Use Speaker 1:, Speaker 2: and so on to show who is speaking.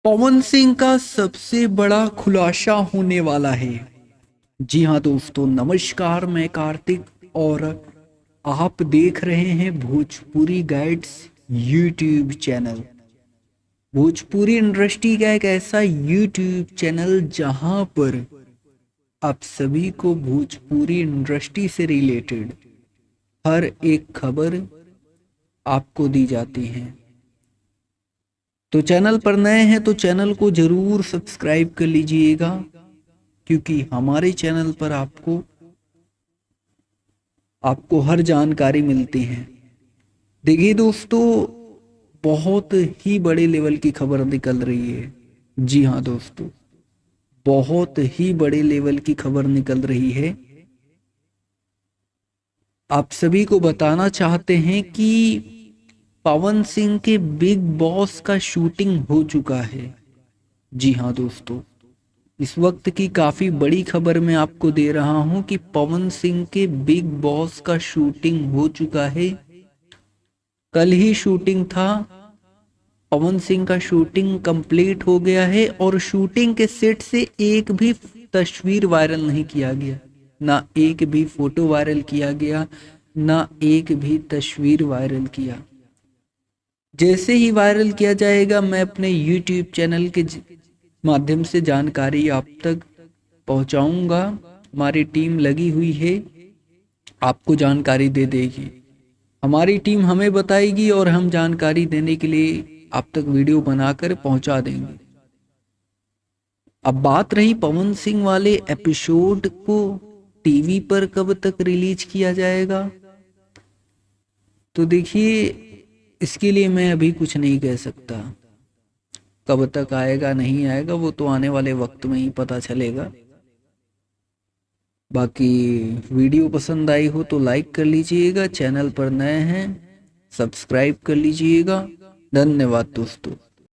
Speaker 1: पवन सिंह का सबसे बड़ा खुलासा होने वाला है। जी हाँ दोस्तों, नमस्कार। मैं कार्तिक और आप देख रहे हैं Bhojpuri guides YouTube channel. Bhojpuri industry का एक ऐसा यूट्यूब चैनल जहां पर आप सभी को भोजपुरी इंडस्ट्री से रिलेटेड हर एक खबर आपको दी जाती है। तो चैनल पर नए हैं तो चैनल को जरूर सब्सक्राइब कर लीजिएगा, क्योंकि हमारे चैनल पर आपको आपको हर जानकारी मिलती है। देखिए दोस्तों, बहुत ही बड़े लेवल की खबर निकल रही है। जी हाँ दोस्तों, बहुत ही बड़े लेवल की खबर निकल रही है। आप सभी को बताना चाहते हैं कि पवन सिंह के बिग बॉस का शूटिंग हो चुका है। जी हाँ दोस्तों, इस वक्त की काफी बड़ी खबर मैं आपको दे रहा हूं कि पवन सिंह के बिग बॉस का शूटिंग हो चुका है। कल ही शूटिंग था। पवन सिंह का शूटिंग कंप्लीट हो गया है और शूटिंग के सेट से एक भी तस्वीर वायरल नहीं किया गया, ना एक भी फोटो वायरल किया गया, ना एक भी तस्वीर वायरल किया। जैसे ही वायरल किया जाएगा मैं अपने YouTube चैनल के माध्यम से जानकारी आप तक पहुंचाऊंगा। हमारी टीम लगी हुई है, आपको जानकारी दे देगी। हमारी टीम हमें बताएगी और हम जानकारी देने के लिए आप तक वीडियो बनाकर पहुंचा देंगे। अब बात रही पवन सिंह वाले एपिसोड को टीवी पर कब तक रिलीज किया जाएगा, तो देखिए इसके लिए मैं अभी कुछ नहीं कह सकता। कब तक आएगा नहीं आएगा वो तो आने वाले वक्त में ही पता चलेगा। बाकी वीडियो पसंद आई हो तो लाइक कर लीजिएगा, चैनल पर नए हैं सब्सक्राइब कर लीजिएगा। धन्यवाद दोस्तों।